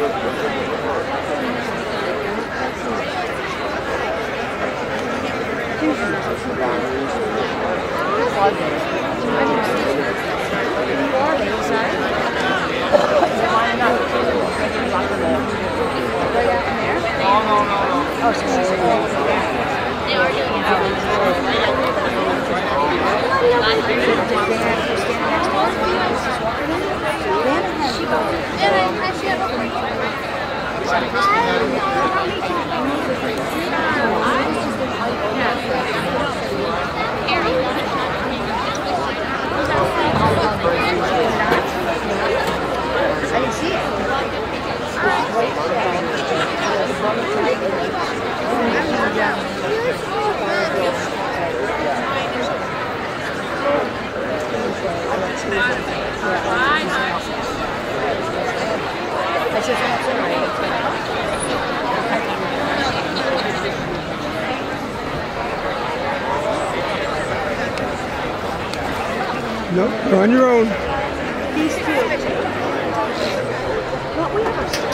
Oh, so she's they are doing I didn't see it. Nope, you're on your own. These two. What we have.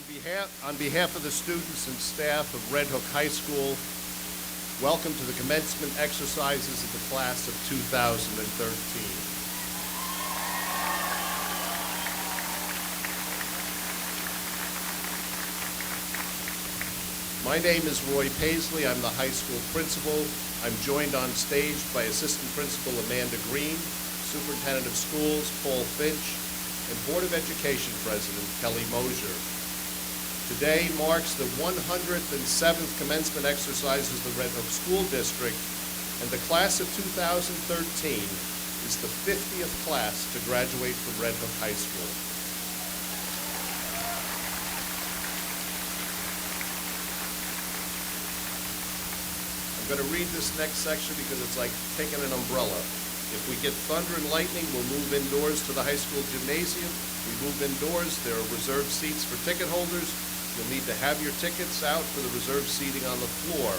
On behalf of the students and staff of Red Hook High School, welcome to the commencement exercises of the class of 2013. My name is Roy Paisley. I'm the high school principal. I'm joined on stage by Assistant Principal Amanda Green, Superintendent of Schools Paul Finch, and Board of Education President Kelly Mosier. Today marks the 107th commencement exercises of the Red Hook School District, and the class of 2013 is the 50th class to graduate from Red Hook High School. I'm going to read this next section because it's like taking an umbrella. If we get thunder and lightning, we'll move indoors to the high school gymnasium. We move indoors, there are reserved seats for ticket holders. You'll need to have your tickets out for the reserved seating on the floor.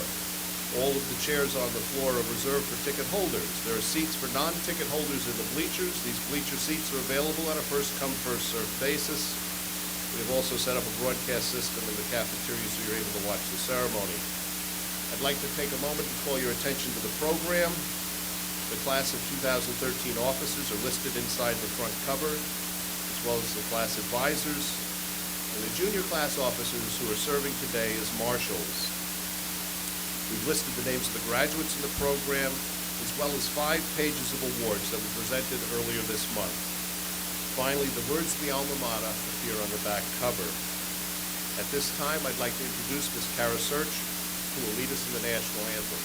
All of the chairs on the floor are reserved for ticket holders. There are seats for non-ticket holders in the bleachers. These bleacher seats are available on a first-come, first-served basis. We have also set up a broadcast system in the cafeteria so you're able to watch the ceremony. I'd like to take a moment to call your attention to the program. The class of 2013 officers are listed inside the front cover, as well as the class advisors, and the junior class officers who are serving today as marshals. We've listed the names of the graduates in the program, as well as 5 pages of awards that were presented earlier this month. Finally, the words of the alma mater appear on the back cover. At this time, I'd like to introduce Ms. Kara Search, who will lead us in the national anthem.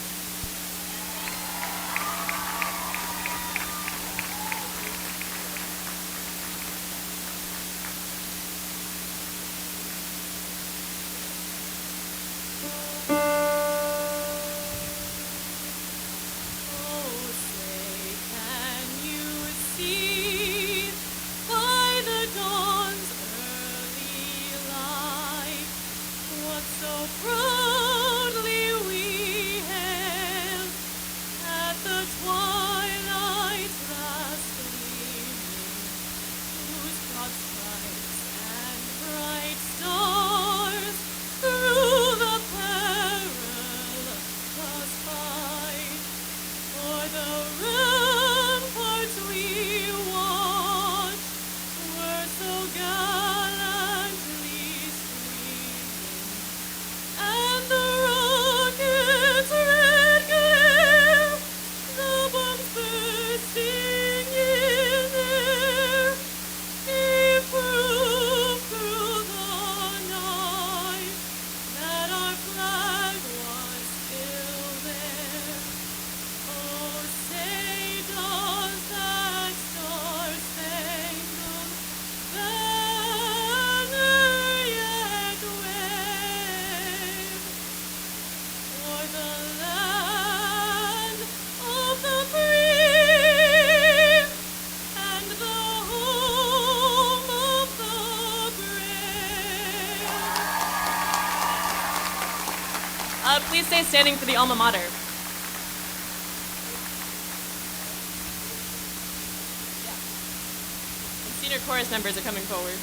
Please stay standing for the alma mater. And senior chorus members are coming forward.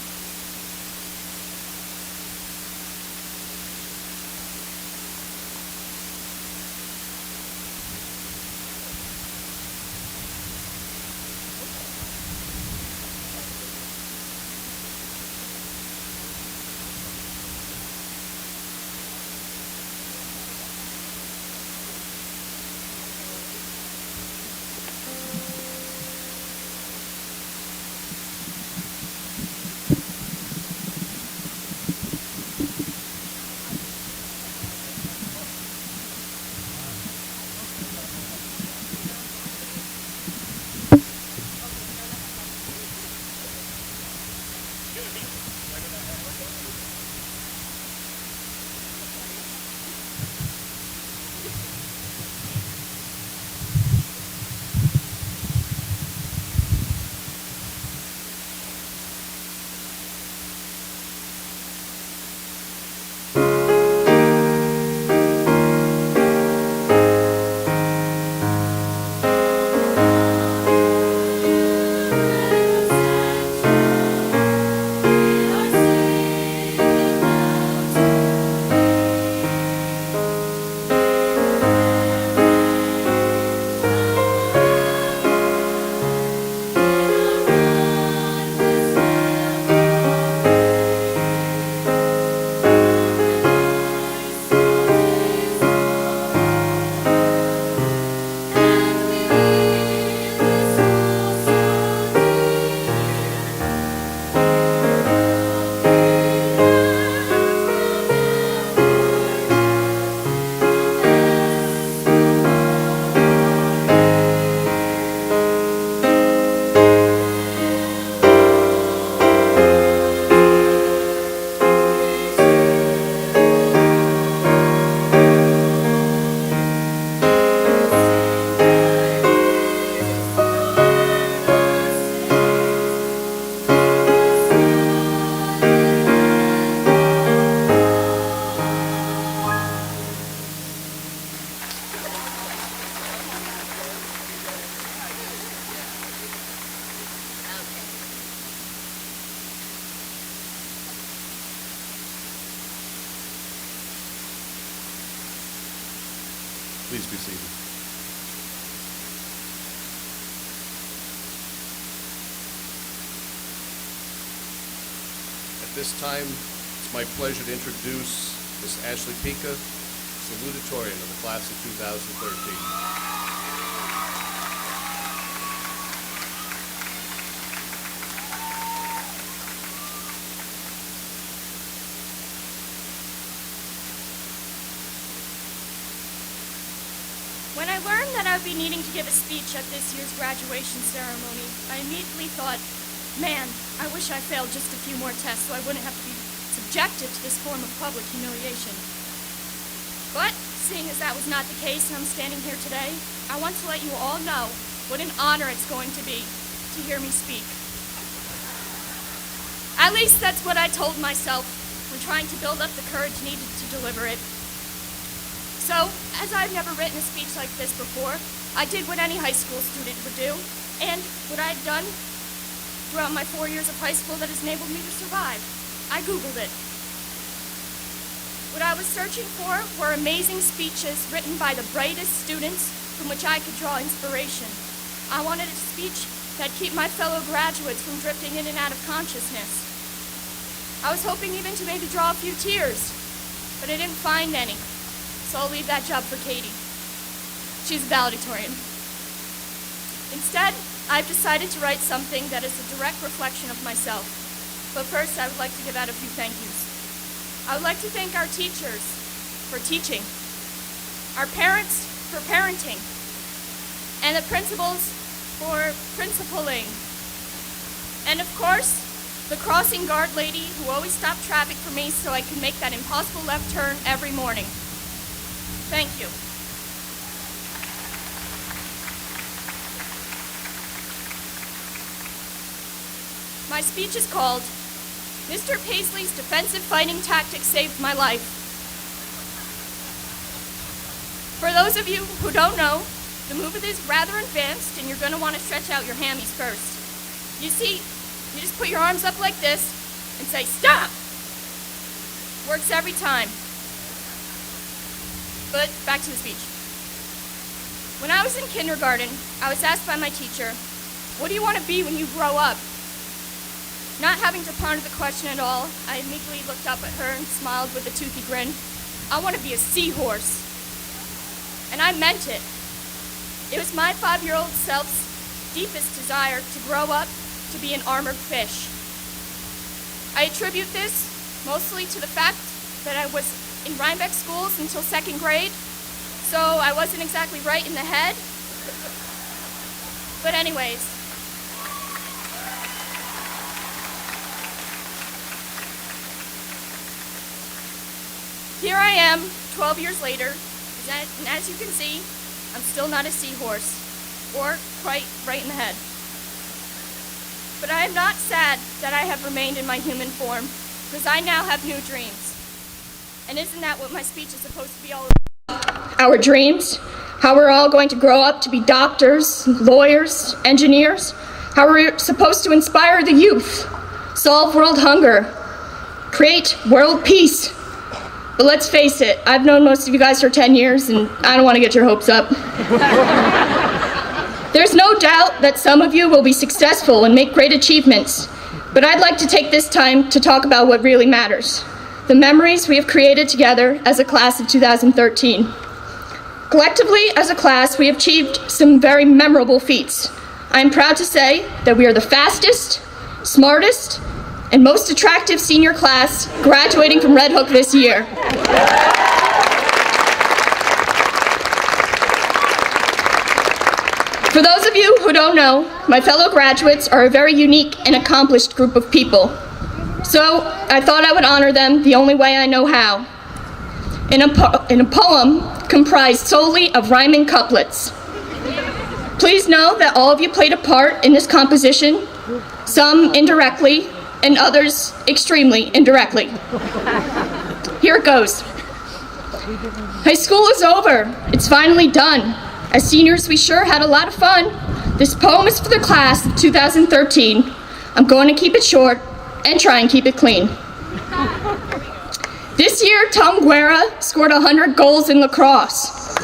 Please be seated. At this time, it's my pleasure to introduce Ms. Ashley Pica, salutatorian of the class of 2013. When I learned that I would be needing to give a speech at this year's graduation ceremony, I immediately thought, man, I wish I failed just a few more tests so I wouldn't have to be subjected to this form of public humiliation. But, seeing as that was not the case and I'm standing here today, I want to let you all know what an honor it's going to be to hear me speak. At least that's what I told myself when trying to build up the courage needed to deliver it. So, as I've never written a speech like this before, I did what any high school student would do, and what I've done throughout my 4 years of high school that has enabled me to survive. I Googled it. What I was searching for were amazing speeches written by the brightest students from which I could draw inspiration. I wanted a speech that'd keep my fellow graduates from drifting in and out of consciousness. I was hoping even to maybe draw a few tears, but I didn't find any. So I'll leave that job for Katie. She's a valedictorian. Instead, I've decided to write something that is a direct reflection of myself. But first, I would like to give out a few thank yous. I would like to thank our teachers for teaching, our parents for parenting, and the principals for principaling. And of course, the crossing guard lady who always stopped traffic for me so I could make that impossible left turn every morning. Thank you. My speech is called, Mr. Paisley's Defensive Fighting Tactics Saved My Life. For those of you who don't know, the move is rather advanced and you're going to want to stretch out your hammies first. You see, you just put your arms up like this and say, stop! Works every time. But back to the speech. When I was in kindergarten, I was asked by my teacher, what do you want to be when you grow up? Not having to ponder the question at all, I immediately looked up at her and smiled with a toothy grin. I want to be a seahorse. And I meant it. It was my 5-year-old self's deepest desire to grow up to be an armored fish. I attribute this mostly to the fact that I was in Rhinebeck schools until 2nd grade, so I wasn't exactly right in the head. But anyways, here I am, 12 years later, and as you can see, I'm still not a seahorse, or quite right in the head. But I am not sad that I have remained in my human form, because I now have new dreams. And isn't that what my speech is supposed to be all about? Our dreams, how we're all going to grow up to be doctors, lawyers, engineers, how we're supposed to inspire the youth, solve world hunger, create world peace. But let's face it, I've known most of you guys for 10 years, and I don't want to get your hopes up. There's no doubt that some of you will be successful and make great achievements, but I'd like to take this time to talk about what really matters. The memories we have created together as a class of 2013. Collectively, as a class, we have achieved some very memorable feats. I am proud to say that we are the fastest, smartest, and most attractive senior class graduating from Red Hook this year. For those of you who don't know, my fellow graduates are a very unique and accomplished group of people. So I thought I would honor them the only way I know how. In a poem comprised solely of rhyming couplets. Please know that all of you played a part in this composition, some indirectly and others extremely indirectly. Here it goes. High school is over. It's finally done. As seniors, we sure had a lot of fun. This poem is for the class of 2013. I'm going to keep it short and try and keep it clean. This year, Tom Guerra scored 100 goals in lacrosse.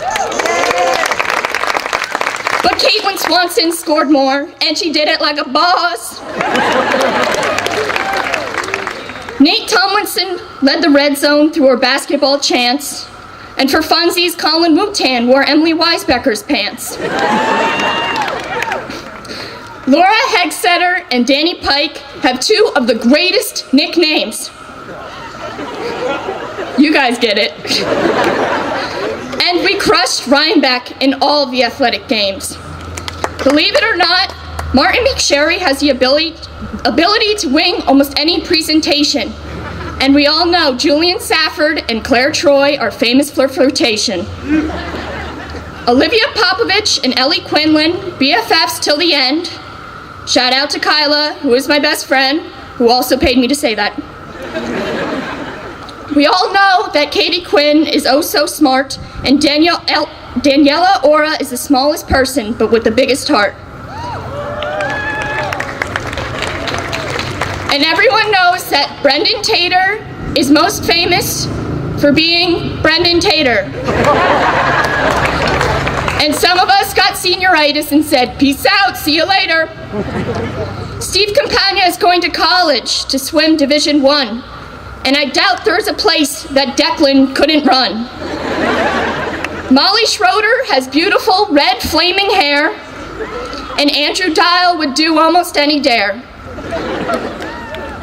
But Caitlin Swanson scored more, and she did it like a boss. Nate Tomlinson led the red zone through her basketball chants, and for funsies, Colin Wootan wore Emily Weisbecker's pants. Laura Hegsetter and Danny Pike have two of the greatest nicknames. You guys get it. And we crushed Rhinebeck in all of the athletic games. Believe it or not, Martin McSherry has the ability to win almost any presentation. And we all know Julian Safford and Claire Troy are famous for flirtation. Olivia Popovich and Ellie Quinlan, BFFs till the end. Shout out to Kyla, who is my best friend, who also paid me to say that. We all know that Katie Quinn is oh so smart, and Daniela Ora is the smallest person, but with the biggest heart. And everyone knows that Brendan Tater is most famous for being Brendan Tater. And some of us got senioritis and said, peace out, see you later. Steve Campagna is going to college to swim Division I, and I doubt there's a place that Declan couldn't run. Molly Schroeder has beautiful red flaming hair, and Andrew Dial would do almost any dare.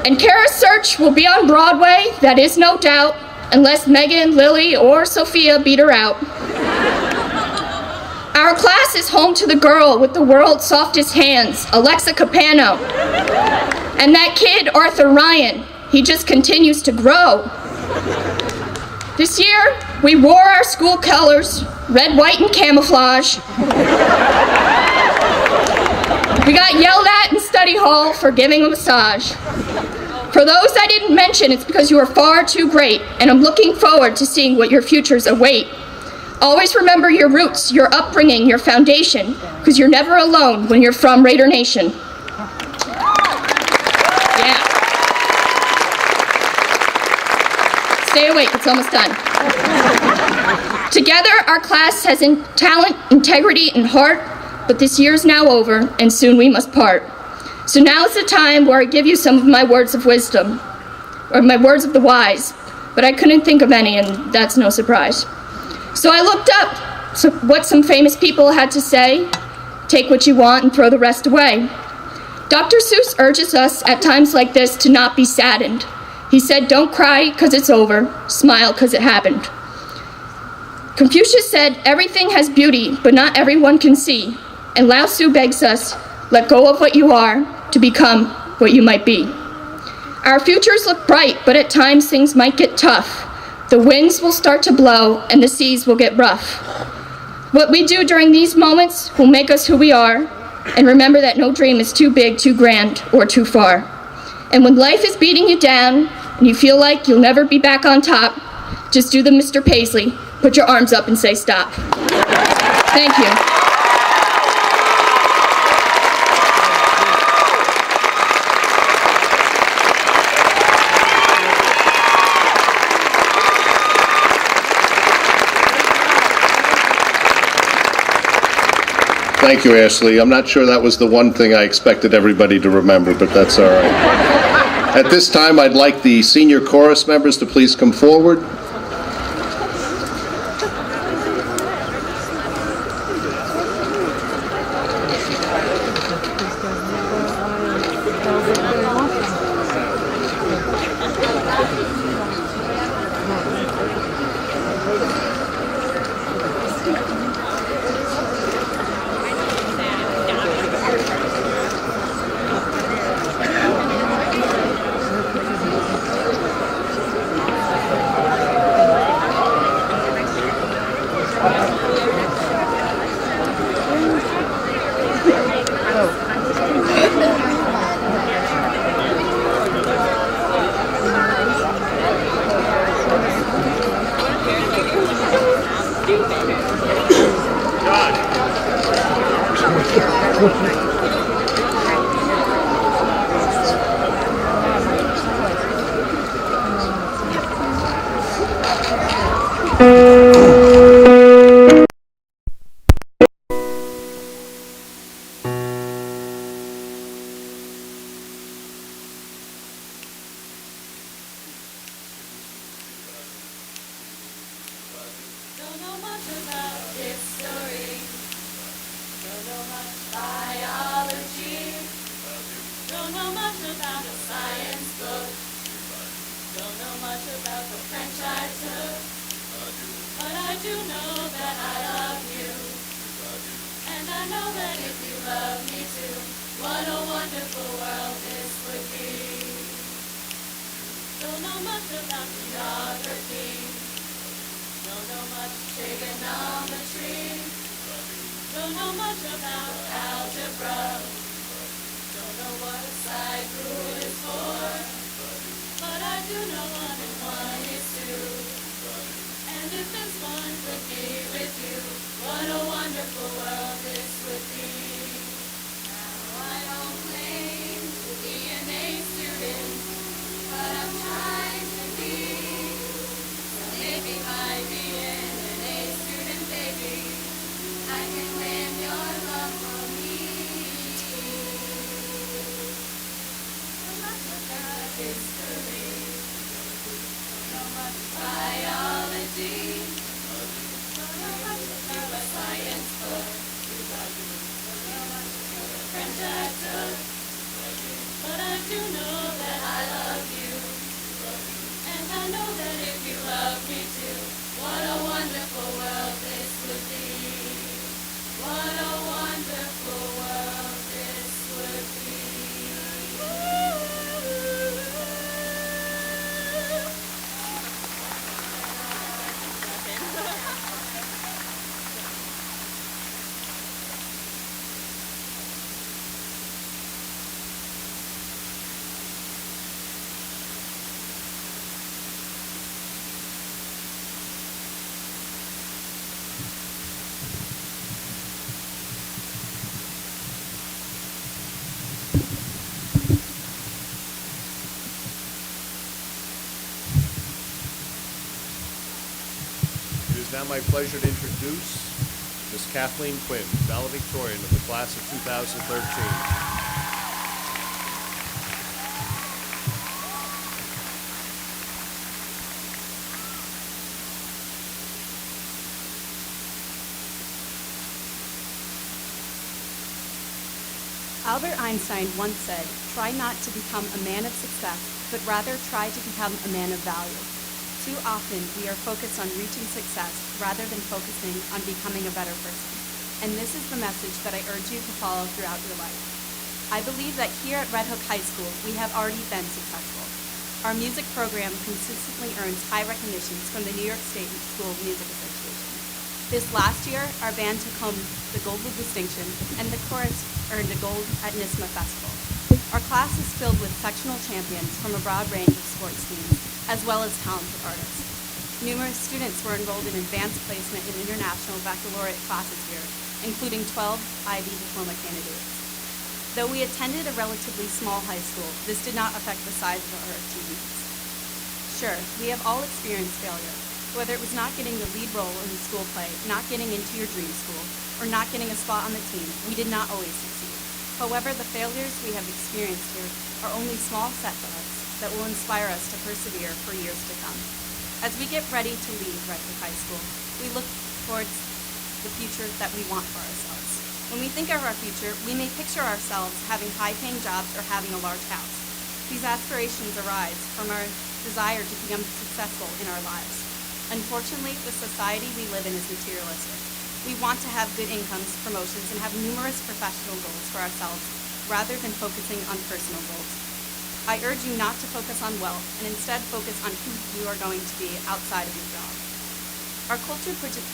And Kara Search will be on Broadway, that is no doubt, unless Megan, Lily, or Sophia beat her out. Our class is home to the girl with the world's softest hands, Alexa Capano. And that kid, Arthur Ryan, he just continues to grow. This year, we wore our school colors, red, white, and camouflage. We got yelled at in study hall for giving a massage. For those I didn't mention, it's because you are far too great, and I'm looking forward to seeing what your futures await. Always remember your roots, your upbringing, your foundation, because you're never alone when you're from Raider Nation. Yeah. Stay awake, it's almost done. Together, our class has talent, integrity, and heart, but this year's now over, and soon we must part. So now's the time where I give you some of my words of wisdom, or my words of the wise, but I couldn't think of any, and that's no surprise. So I looked up what some famous people had to say. Take what you want and throw the rest away. Dr. Seuss urges us at times like this to not be saddened. He said, don't cry because it's over, smile because it happened. Confucius said, everything has beauty, but not everyone can see. And Lao Tzu begs us, let go of what you are to become what you might be. Our futures look bright, but at times things might get tough. The winds will start to blow and the seas will get rough. What we do during these moments will make us who we are, and remember that no dream is too big, too grand, or too far. And when life is beating you down and you feel like you'll never be back on top, just do the Mr. Paisley, put your arms up and say stop. Thank you. Thank you, Ashley. I'm not sure that was the one thing I expected everybody to remember, but that's all right. At this time, I'd like the senior chorus members to please come forward. wonderful world this would be. Don't know much about geography. Don't know much trigonometry. Don't know much about algebra. Don't know what a side rule is for. But I do know 1 and 1 is 2. And if this one could be with you, what a wonderful world this would be. Now I don't claim to be an A student, but I'm trying to be. So maybe by being an A student, baby, I can win your love for me. So much about history, so much biology, so much about a science book, so much French I took, but I do know that I love you, and I know that if you love me too, what a wonderful world this would be. What a wonderful world this would be. It is now my pleasure to introduce Ms. Kathleen Quinn, valedictorian of the class of 2013. Albert Einstein once said, "Try not to become a man of success, but rather try to become a man of value." Too often, we are focused on reaching success rather than focusing on becoming a better person. And this is the message that I urge you to follow throughout your life. I believe that here at Red Hook High School, we have already been successful. Our music program consistently earns high recognitions from the New York State School Music Association. This last year, our band took home the gold distinction, and the chorus earned a gold at NISMA Festival. Our class is filled with sectional champions from a broad range of sports teams, as well as talented artists. Numerous students were enrolled in advanced placement in international baccalaureate classes here, including 12 IB diploma candidates. Though we attended a relatively small high school, this did not affect the size of our achievements. Sure, we have all experienced failure, whether it was not getting the lead role in the school play, not getting into your dream school, or not getting a spot on the team. We did not always succeed. However, the failures we have experienced here are only small setbacks that will inspire us to persevere for years to come. As we get ready to leave Red Hook High School, we look towards the future that we want for ourselves. When we think of our future, we may picture ourselves having high-paying jobs or having a large house. These aspirations arise from our desire to become successful in our lives. Unfortunately, the society we live in is materialistic. We want to have good incomes, promotions, and have numerous professional goals for ourselves rather than focusing on personal goals. I urge you not to focus on wealth and instead focus on who you are going to be outside of your job. Our culture pushes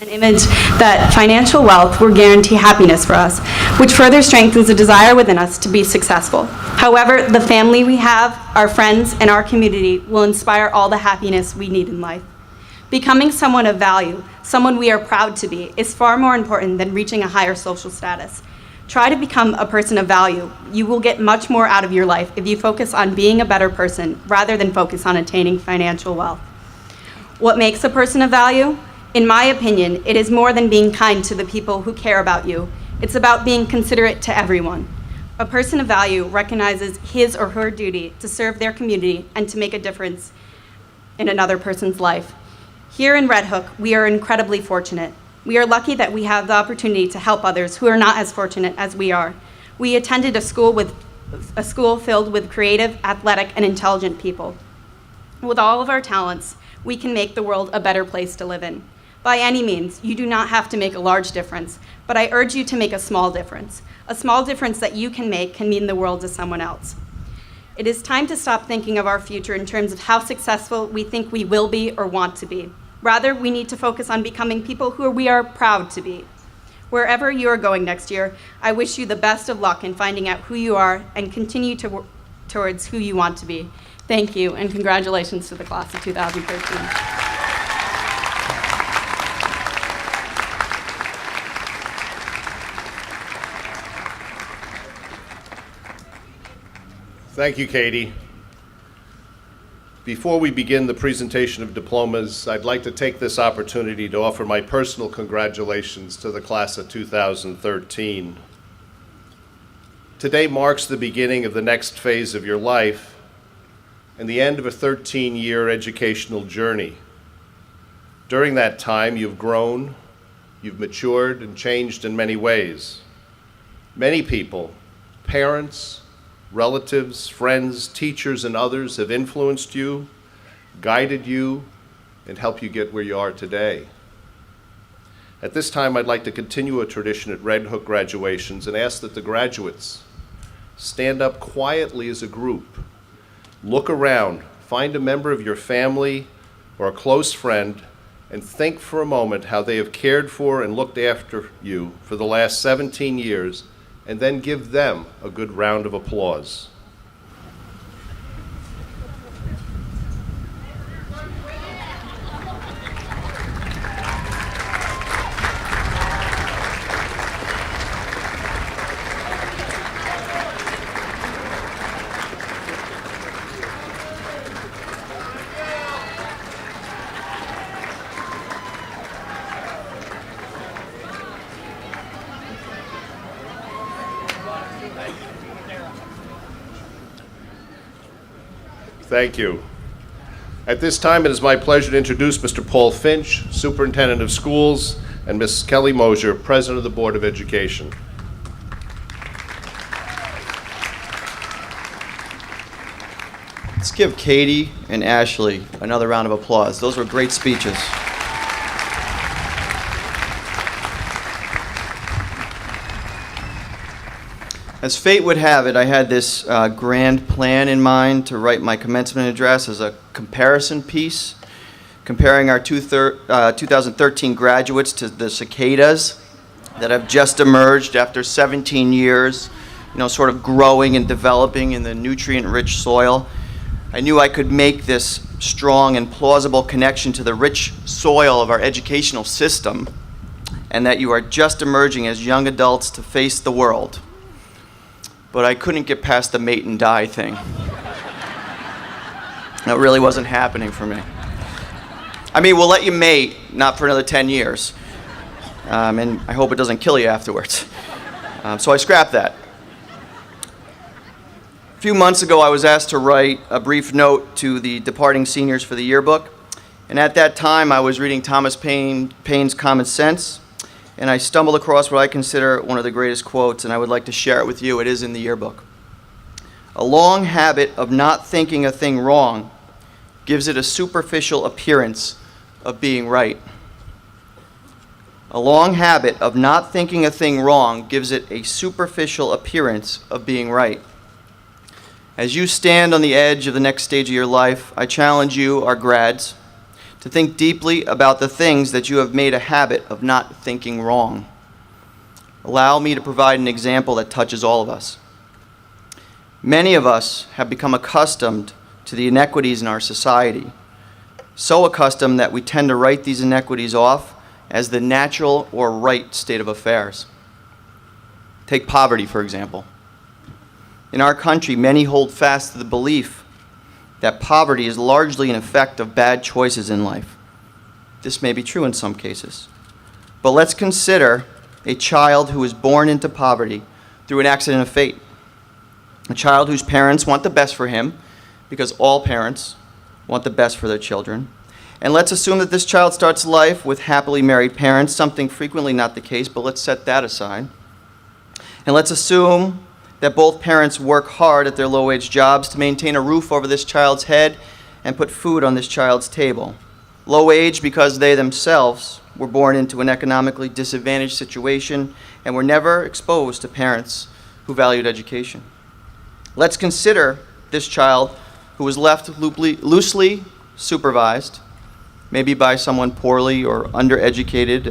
an image that financial wealth will guarantee happiness for us, which further strengthens the desire within us to be successful. However, the family we have, our friends, and our community will inspire all the happiness we need in life. Becoming someone of value, someone we are proud to be, is far more important than reaching a higher social status. Try to become a person of value. You will get much more out of your life if you focus on being a better person rather than focus on attaining financial wealth. What makes a person of value? In my opinion, it is more than being kind to the people who care about you. It's about being considerate to everyone. A person of value recognizes his or her duty to serve their community and to make a difference in another person's life. Here in Red Hook, we are incredibly fortunate. We are lucky that we have the opportunity to help others who are not as fortunate as we are. We attended a school filled with creative, athletic, and intelligent people. With all of our talents, we can make the world a better place to live in. By any means, you do not have to make a large difference, but I urge you to make a small difference. A small difference that you can make can mean the world to someone else. It is time to stop thinking of our future in terms of how successful we think we will be or want to be. Rather, we need to focus on becoming people who we are proud to be. Wherever you are going next year, I wish you the best of luck in finding out who you are and continue to work towards who you want to be. Thank you, and congratulations to the class of 2013. Thank you, Katie. Before we begin the presentation of diplomas, I'd like to take this opportunity to offer my personal congratulations to the class of 2013. Today marks the beginning of the next phase of your life and the end of a 13-year educational journey. During that time, you've grown, you've matured, and changed in many ways. Many people, parents, relatives, friends, teachers, and others have influenced you, guided you, and helped you get where you are today. At this time, I'd like to continue a tradition at Red Hook graduations and ask that the graduates stand up quietly as a group, look around, find a member of your family or a close friend, and think for a moment how they have cared for and looked after you for the last 17 years, and then give them a good round of applause. Thank you. At this time, it is my pleasure to introduce Mr. Paul Finch, Superintendent of Schools, and Ms. Kelly Mosier, President of the Board of Education. Let's give Katie and Ashley another round of applause. Those were great speeches. As fate would have it, I had this grand plan in mind to write my commencement address as a comparison piece, comparing our 2013 graduates to the cicadas that have just emerged after 17 years, sort of growing and developing in the nutrient-rich soil. I knew I could make this strong and plausible connection to the rich soil of our educational system, and that you are just emerging as young adults to face the world. But I couldn't get past the mate and die thing. That really wasn't happening for me. I mean, we'll let you mate, not for another 10 years. And I hope it doesn't kill you afterwards. So I scrapped that. A few months ago, I was asked to write a brief note to the departing seniors for the yearbook. And at that time, I was reading Thomas Paine's Common Sense, and I stumbled across what I consider one of the greatest quotes, and I would like to share it with you. It is in the yearbook. A long habit of not thinking a thing wrong gives it a superficial appearance of being right. A long habit of not thinking a thing wrong gives it a superficial appearance of being right. As you stand on the edge of the next stage of your life, I challenge you, our grads, to think deeply about the things that you have made a habit of not thinking wrong. Allow me to provide an example that touches all of us. Many of us have become accustomed to the inequities in our society, so accustomed that we tend to write these inequities off as the natural or right state of affairs. Take poverty, for example. In our country, many hold fast to the belief that poverty is largely an effect of bad choices in life. This may be true in some cases. But let's consider a child who is born into poverty through an accident of fate. A child whose parents want the best for him, because all parents want the best for their children. And let's assume that this child starts life with happily married parents, something frequently not the case, but let's set that aside. And let's assume that both parents work hard at their low-wage jobs to maintain a roof over this child's head and put food on this child's table. Low wage because they themselves were born into an economically disadvantaged situation and were never exposed to parents who valued education. Let's consider this child who was left loosely supervised, maybe by someone poorly or undereducated,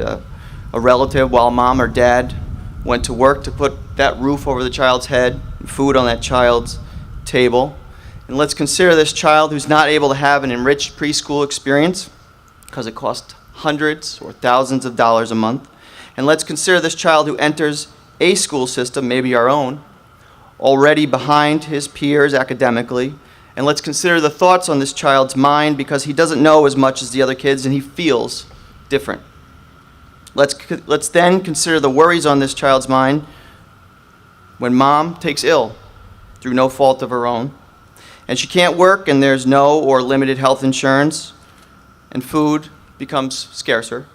a relative, while mom or dad went to work to put that roof over the child's head, food on that child's table. And let's consider this child who's not able to have an enriched preschool experience because it costs hundreds or thousands of dollars a month. And let's consider this child who enters a school system, maybe our own, already behind his peers academically. And let's consider the thoughts on this child's mind because he doesn't know as much as the other kids and he feels different. Let's then consider the worries on this child's mind when mom takes ill through no fault of her own, and she can't work and there's no or limited health insurance, and food becomes scarcer.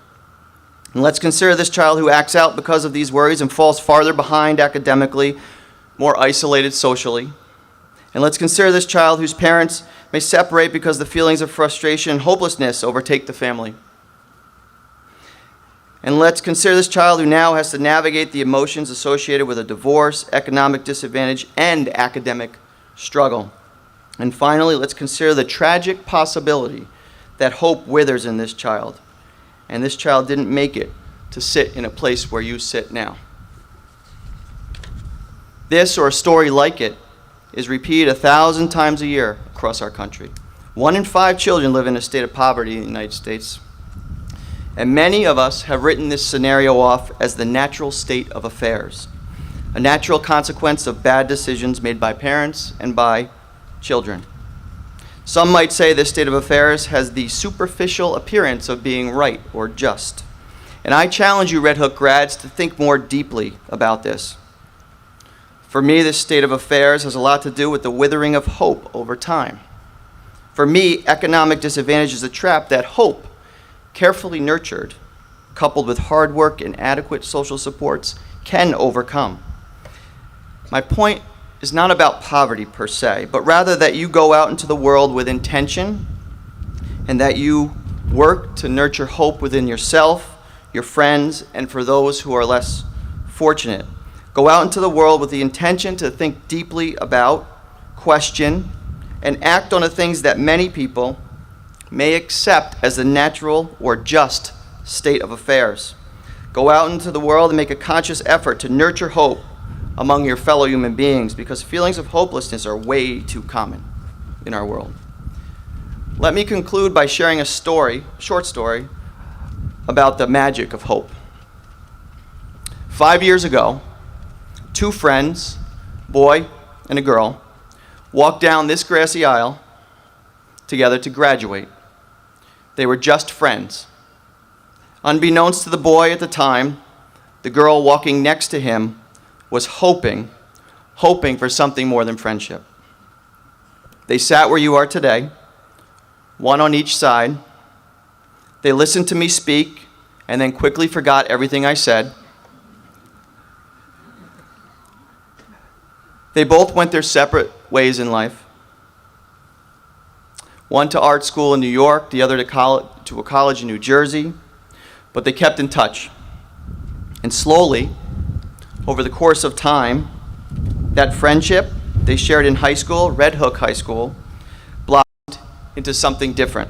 And let's consider this child who acts out because of these worries and falls farther behind academically, more isolated socially. And let's consider this child whose parents may separate because the feelings of frustration and hopelessness overtake the family. And let's consider this child who now has to navigate the emotions associated with a divorce, economic disadvantage, and academic struggle. And finally, let's consider the tragic possibility that hope withers in this child, and this child didn't make it to sit in a place where you sit now. This, or a story like it, is repeated 1,000 times a year across our country. 1 in 5 children live in a state of poverty in the United States. And many of us have written this scenario off as the natural state of affairs, a natural consequence of bad decisions made by parents and by children. Some might say this state of affairs has the superficial appearance of being right or just. And I challenge you, Red Hook grads, to think more deeply about this. For me, this state of affairs has a lot to do with the withering of hope over time. For me, economic disadvantage is a trap that hope, carefully nurtured, coupled with hard work and adequate social supports, can overcome. My point is not about poverty per se, but rather that you go out into the world with intention and that you work to nurture hope within yourself, your friends, and for those who are less fortunate. Go out into the world with the intention to think deeply about, question, and act on the things that many people may accept as the natural or just state of affairs. Go out into the world and make a conscious effort to nurture hope among your fellow human beings, because feelings of hopelessness are way too common in our world. Let me conclude by sharing a short story, about the magic of hope. 5 years ago, 2 friends, boy and a girl, walked down this grassy aisle together to graduate. They were just friends. Unbeknownst to the boy at the time, the girl walking next to him was hoping for something more than friendship. They sat where you are today, one on each side. They listened to me speak and then quickly forgot everything I said. They both went their separate ways in life. One to art school in New York, the other to a college in New Jersey, but they kept in touch. And slowly, over the course of time, that friendship they shared in high school, Red Hook High School, blossomed into something different.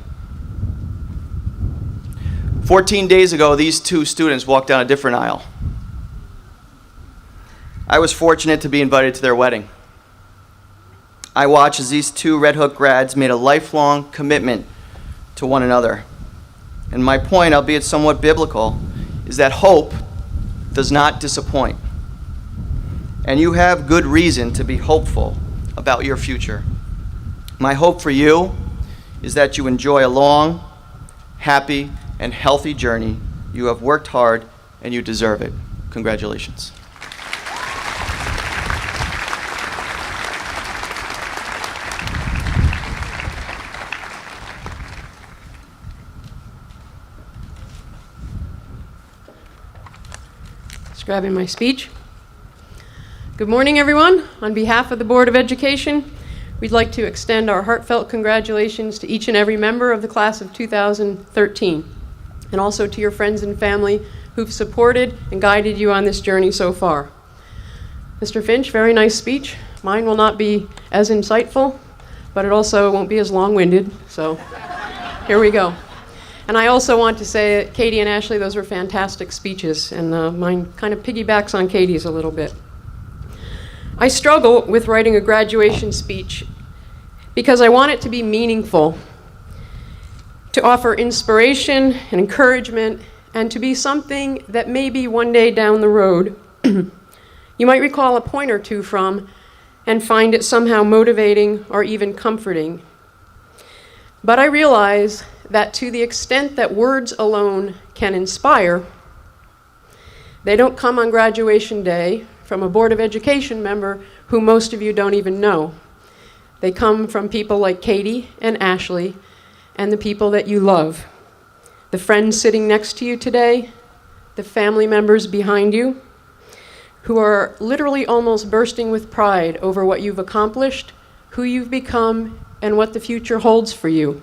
14 days ago, these 2 students walked down a different aisle. I was fortunate to be invited to their wedding. I watched as these 2 Red Hook grads made a lifelong commitment to one another. And my point, albeit somewhat biblical, is that hope does not disappoint. And you have good reason to be hopeful about your future. My hope for you is that you enjoy a long, happy, and healthy journey. You have worked hard and you deserve it. Congratulations. Just grabbing my speech. Good morning, everyone. On behalf of the Board of Education, we'd like to extend our heartfelt congratulations to each and every member of the class of 2013. and also to your friends and family who've supported and guided you on this journey so far. Mr. Finch, very nice speech. Mine will not be as insightful, but it also won't be as long-winded, so here we go. And I also want to say that Katie and Ashley, those were fantastic speeches, and mine kind of piggybacks on Katie's a little bit. I struggle with writing a graduation speech because I want it to be meaningful, to offer inspiration and encouragement, and to be something that maybe one day down the road you might recall a point or two from and find it somehow motivating or even comforting. But I realize that to the extent that words alone can inspire, they don't come on graduation day from a Board of Education member who most of you don't even know. They come from people like Katie and Ashley and the people that you love. The friends sitting next to you today, the family members behind you, who are literally almost bursting with pride over what you've accomplished, who you've become, and what the future holds for you.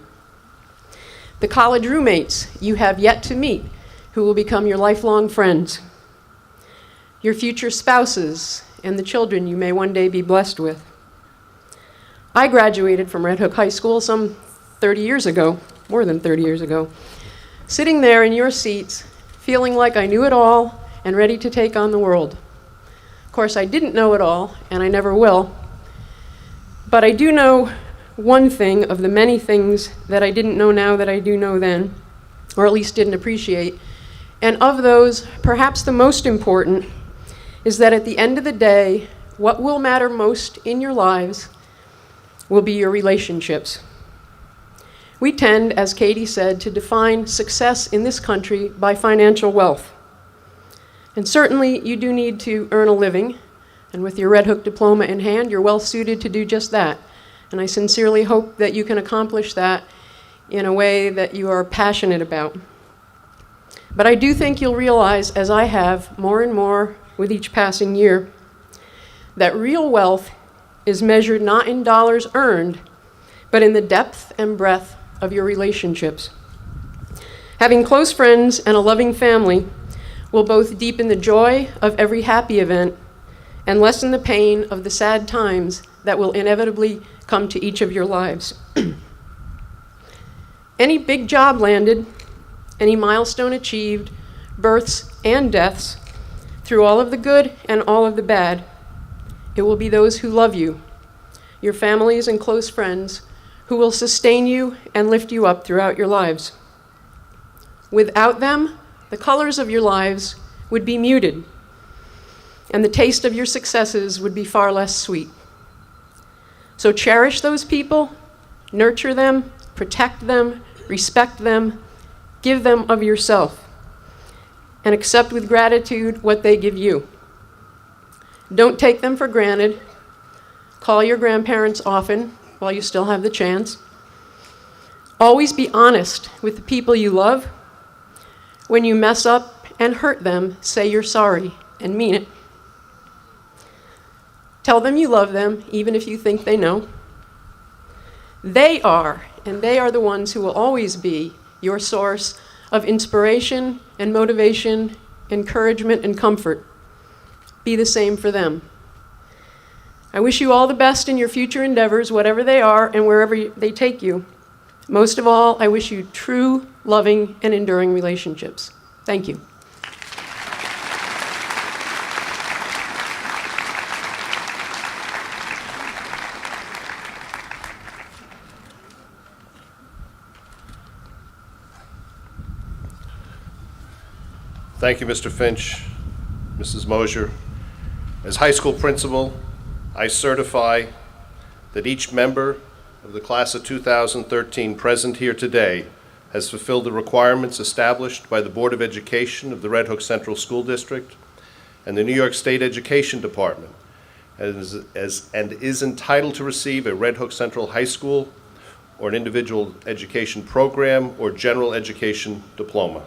The college roommates you have yet to meet, who will become your lifelong friends. Your future spouses and the children you may one day be blessed with. I graduated from Red Hook High School some 30 years ago, more than 30 years ago, sitting there in your seats, feeling like I knew it all and ready to take on the world. Of course, I didn't know it all, and I never will, but I do know one thing of the many things that I didn't know now that I do know then, or at least didn't appreciate. And of those, perhaps the most important is that at the end of the day, what will matter most in your lives will be your relationships. We tend, as Katie said, to define success in this country by financial wealth. And certainly you do need to earn a living, and with your Red Hook diploma in hand, you're well suited to do just that. And I sincerely hope that you can accomplish that in a way that you are passionate about. But I do think you'll realize, as I have more and more with each passing year, that real wealth is measured not in dollars earned, but in the depth and breadth of your relationships. Having close friends and a loving family will both deepen the joy of every happy event and lessen the pain of the sad times that will inevitably come to each of your lives. Any big job landed, any milestone achieved, births and deaths, through all of the good and all of the bad, it will be those who love you, your families and close friends, who will sustain you and lift you up throughout your lives. Without them, the colors of your lives would be muted, and the taste of your successes would be far less sweet. So cherish those people, nurture them, protect them, respect them, give them of yourself, and accept with gratitude what they give you. Don't take them for granted. Call your grandparents often while you still have the chance. Always be honest with the people you love. When you mess up and hurt them, say you're sorry and mean it. Tell them you love them, even if you think they know. They are the ones who will always be your source of inspiration and motivation, encouragement and comfort. Be the same for them. I wish you all the best in your future endeavors, whatever they are and wherever they take you. Most of all, I wish you true, loving, and enduring relationships. Thank you. Thank you, Mr. Finch, Mrs. Mosier. As high school principal, I certify that each member of the class of 2013 present here today has fulfilled the requirements established by the Board of Education of the Red Hook Central School District and the New York State Education Department, and is entitled to receive a Red Hook Central High School or an individual education program or general education diploma.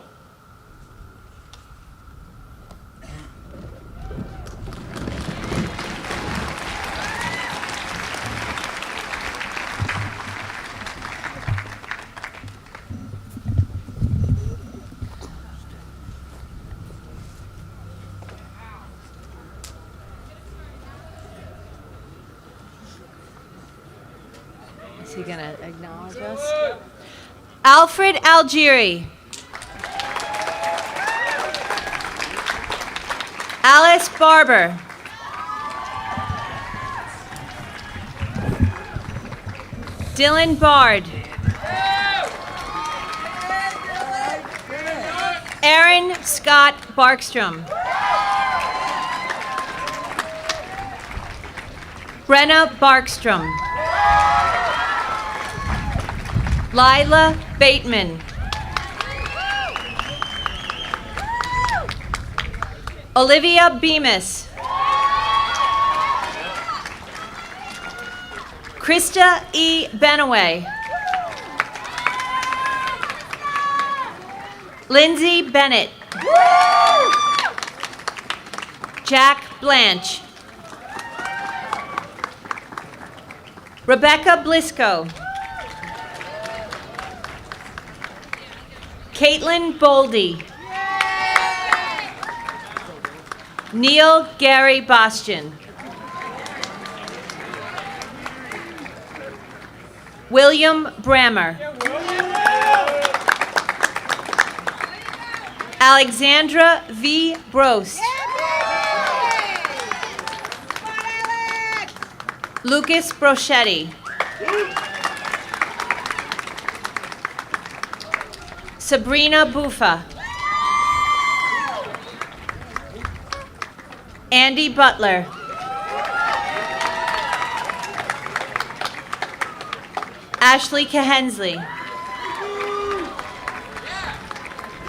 Is he going to acknowledge us? Alfred Algieri. Alice Barber. Dylan Bard. Aaron Scott Barkstrom. Brenna Barkstrom. Lila Bateman. Olivia Bemis. Krista E. Benaway. Lindsay Bennett. Jack Blanche. Rebecca Blisco. Caitlin Boldy. Neil Gary Bastian. William Brammer. Alexandra V. Brost. Lucas Brochetti. Sabrina Buffa. Andy Butler. Ashley Cahensley.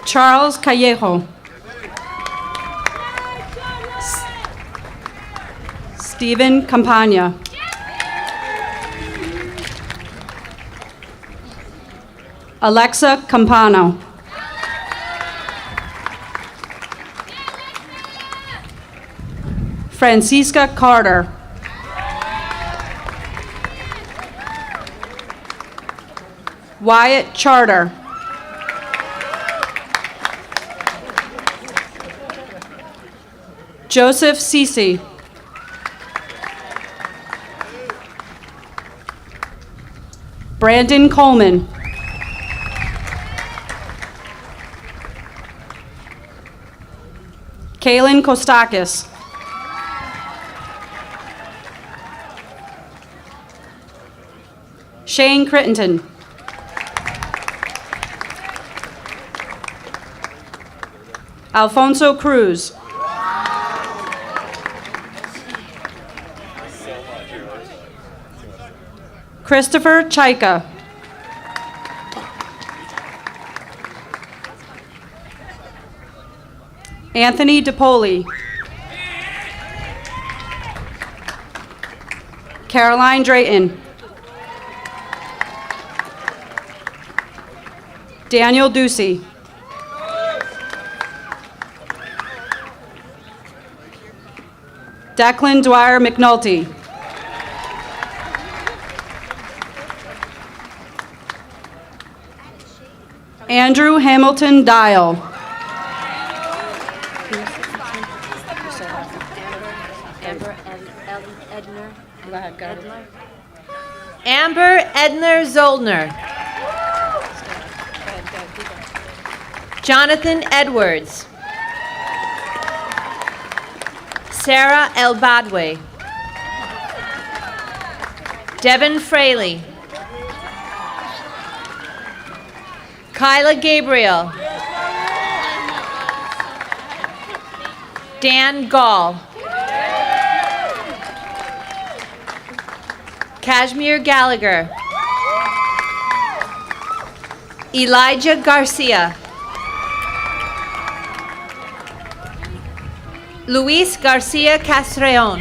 Charles Callejo. Stephen Campagna. Alexa Campano. Francisca Carter. Wyatt Charter. Joseph Cece. Brandon Coleman. Kaylin Kostakis. Shane Crittenton. Alfonso Cruz. Christopher Chaika. Anthony DePoli. Caroline Drayton. Daniel Ducey. Declan Dwyer McNulty. Andrew Hamilton Dial. Amber Edner Zollner. Jonathan Edwards. Sarah El Badwe. Devin Fraley. Kyla Gabriel. Dan Gall. Kashmir Gallagher. Elijah Garcia. Luis Garcia Castrejon.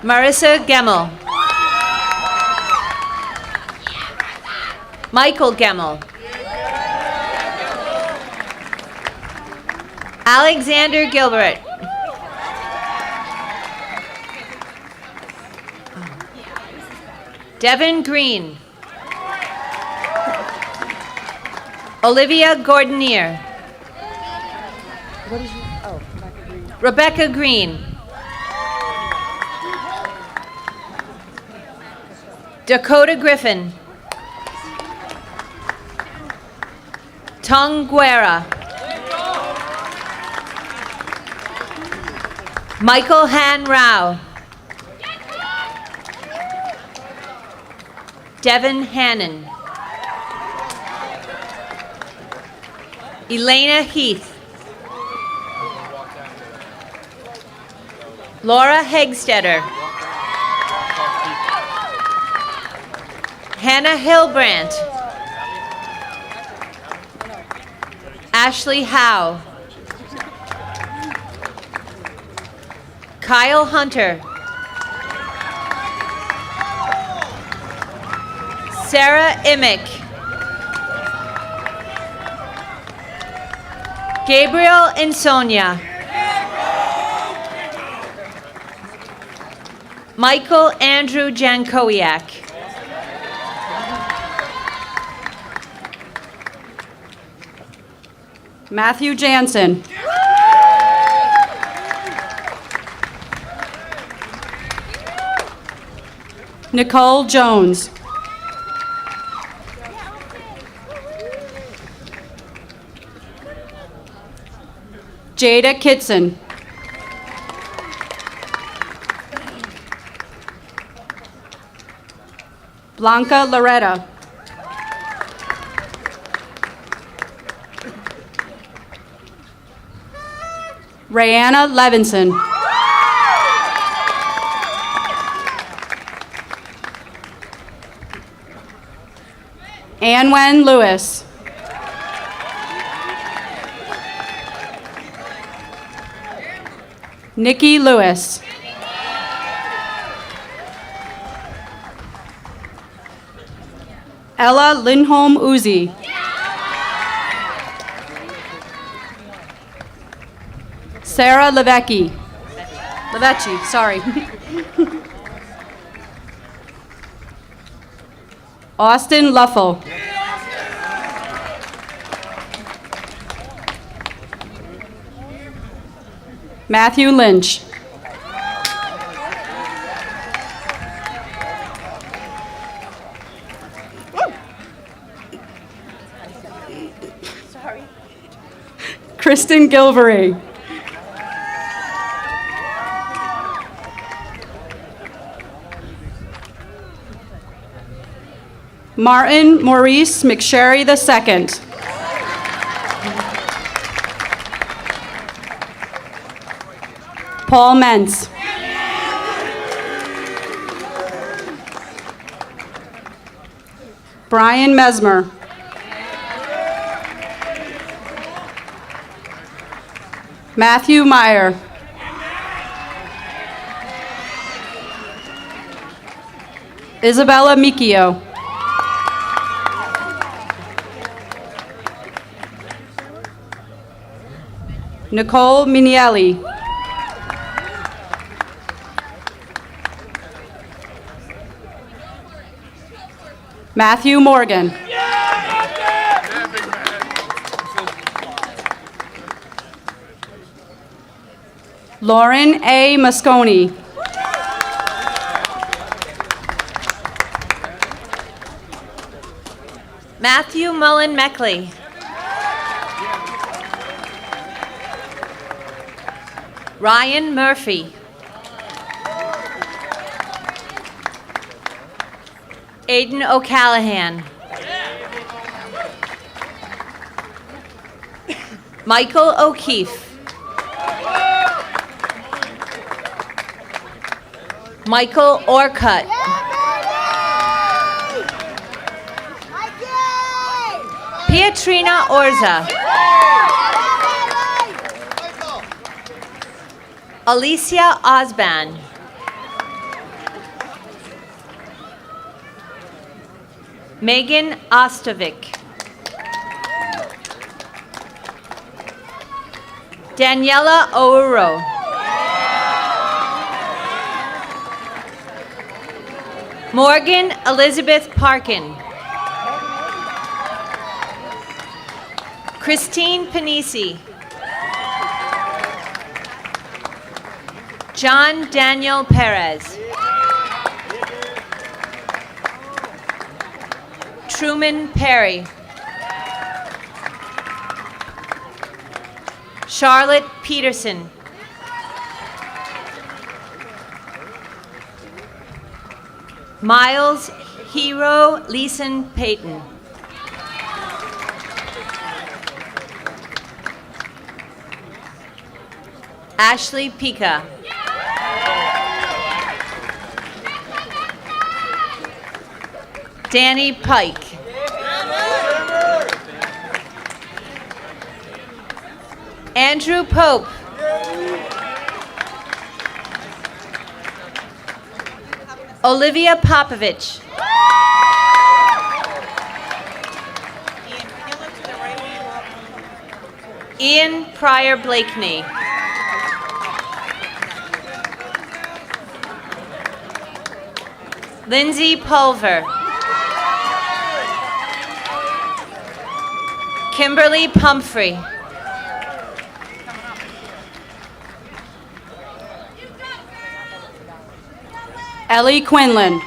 Marissa Gemmel. Michael Gemmel. Alexander Gilbert. Devin Green. Olivia Gordonier. Rebecca Green. Dakota Griffin. Tung Guerra. Michael Han Rao. Devin Hannon. Elena Heath. Laura Hegstetter. Hannah Hillbrandt. Ashley Howe. Kyle Hunter. Sarah Imick. Gabriel Insonia. Michael Andrew Jankowiak. Matthew Jansen. Nicole Jones. Jada Kitson. Blanca Loretta. Rayanna Levinson. Anwen Lewis. Nikki Lewis. Ella Lindholm Uzi. Sarah Levecki. Sorry. Austin Luffel. Matthew Lynch. Kristen Gilvery. Martin Maurice McSherry II. Paul Mentz. Brian Mesmer. Matthew Meyer. Isabella Micchio. Nicole Minielli. Matthew Morgan. Lauren A. Mosconi. Matthew Mullen Meckley. Ryan Murphy. Aiden O'Callahan. Michael O'Keefe. Michael Orcutt. Pietrina Orza. Alicia Osban. Megan Ostovic. Daniela Ouro. Morgan Elizabeth Parkin. Christine Panisi. John Daniel Perez. Truman Perry. Charlotte Peterson. Miles Hero Leeson Payton. Ashley Pika. Danny Pike. Andrew Pope. Olivia Popovich. Ian Pryor Blakeney. Lindsay Pulver. Kimberly Pumphrey. Ellie Quinlan.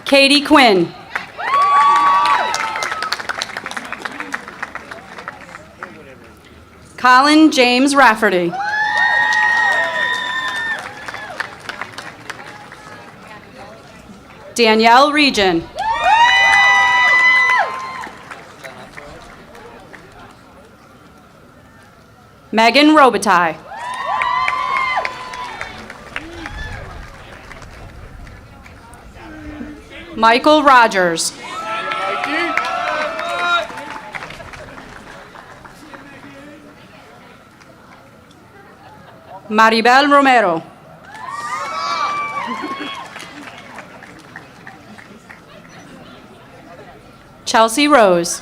Katie Quinn. Colin James Rafferty. Danielle Region. Megan Robitaille. Michael Rogers. Maribel Romero. Chelsea Rose.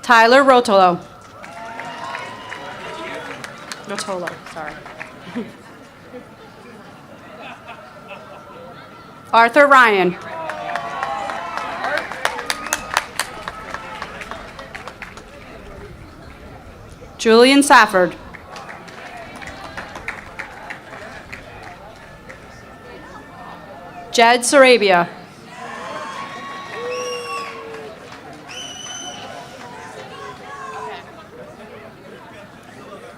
Tyler Rotolo. Rotolo, sorry. Arthur Ryan. Julian Safford. Jed Sarabia.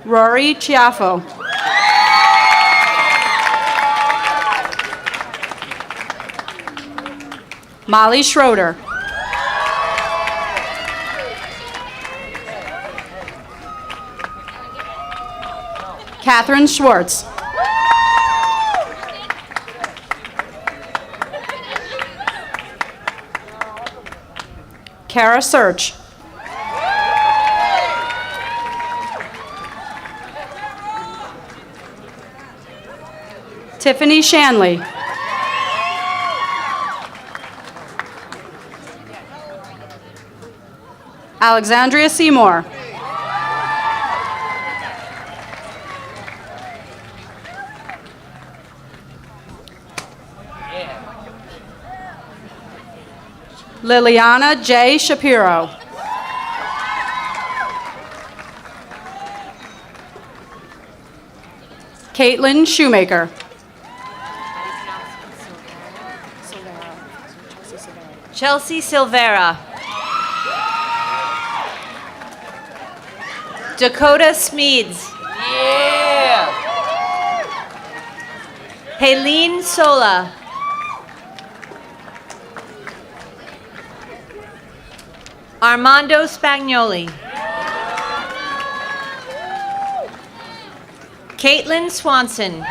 Rory Chiaffo. Molly Schroeder. Catherine Schwartz. Kara Search. Tiffany Shanley. Alexandria Seymour. Liliana J. Shapiro. Caitlin Shoemaker. Chelsea Silvera. Dakota Smeeds. Yeah. Helene Sola. Armando Spagnoli. Caitlin Swanson.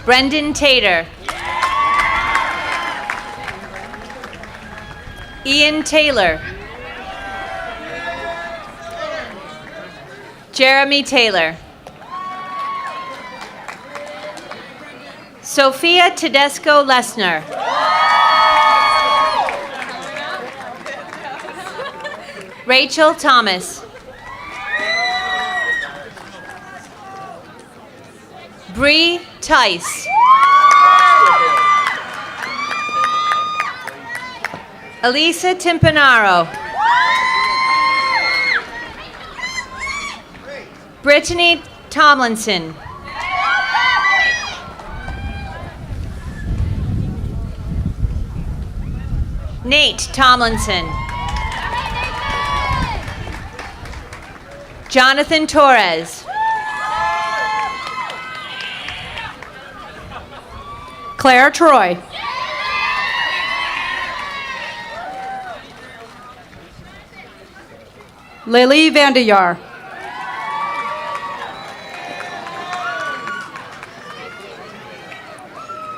Brendan Tater. Ian Taylor. Jeremy Taylor. Sophia Tedesco Lesnar. Rachel Thomas. Bree Tice. Elisa Timpanaro. Brittany Tomlinson. Nate Tomlinson. Jonathan Torres. Claire Troy. Lily Vanderjaar.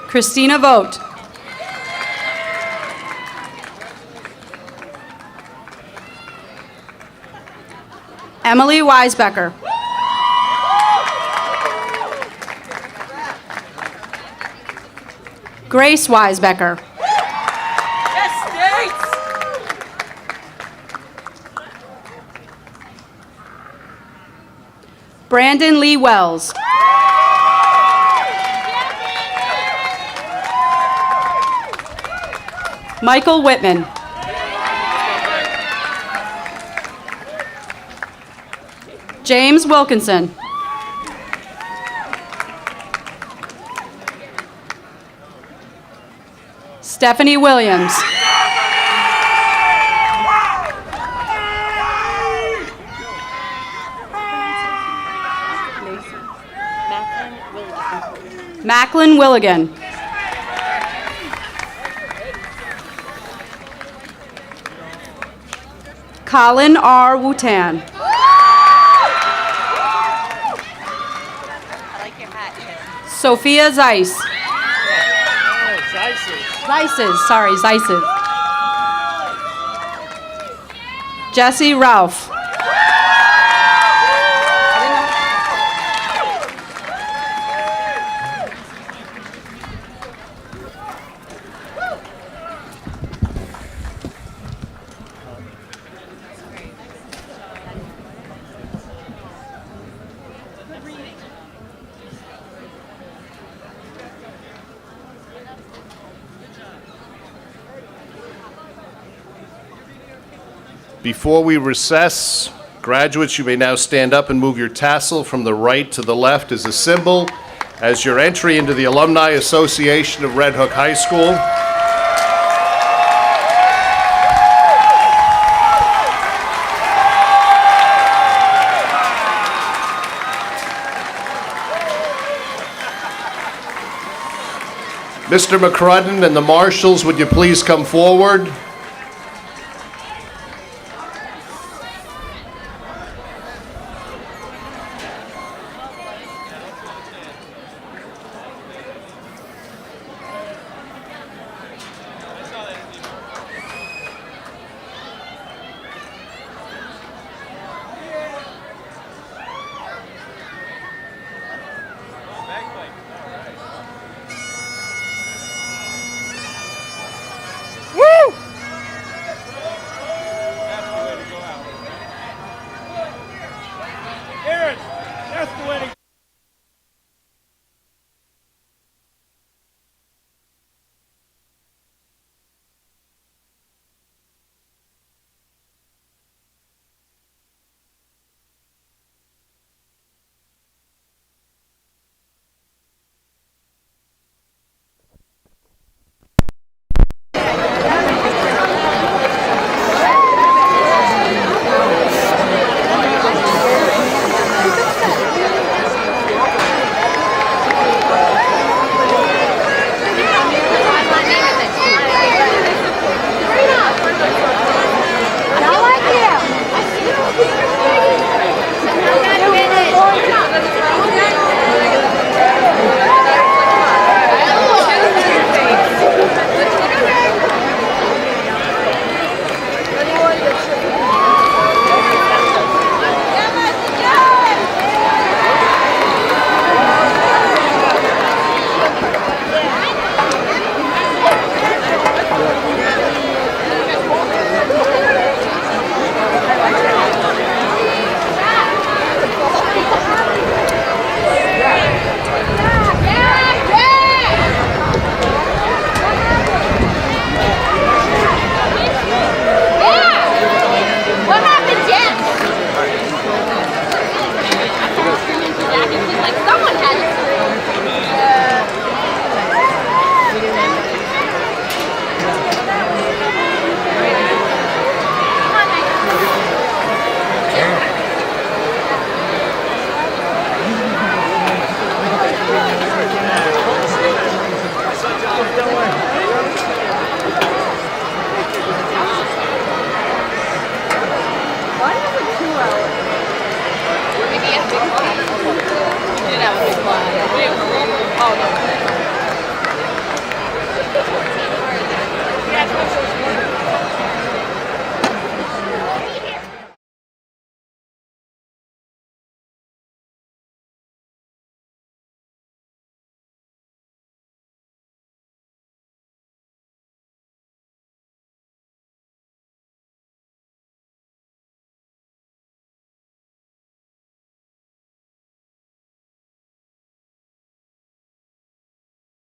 Christina Vogt. Emily Weisbecker. Grace Weisbecker. Brandon Lee Wells. Michael Whitman. James Wilkinson. Stephanie Williams. Macklin Willigan. Colin R. Wutan. Sophia Zeiss. Zeises. Jesse Ralph. Before we recess, graduates, you may now stand up and move your tassel from the right to the left as a symbol as your entry into the Alumni Association of Red Hook High School. Mr. McCrudden and the marshals, would you please come forward? Aaron, that's the way to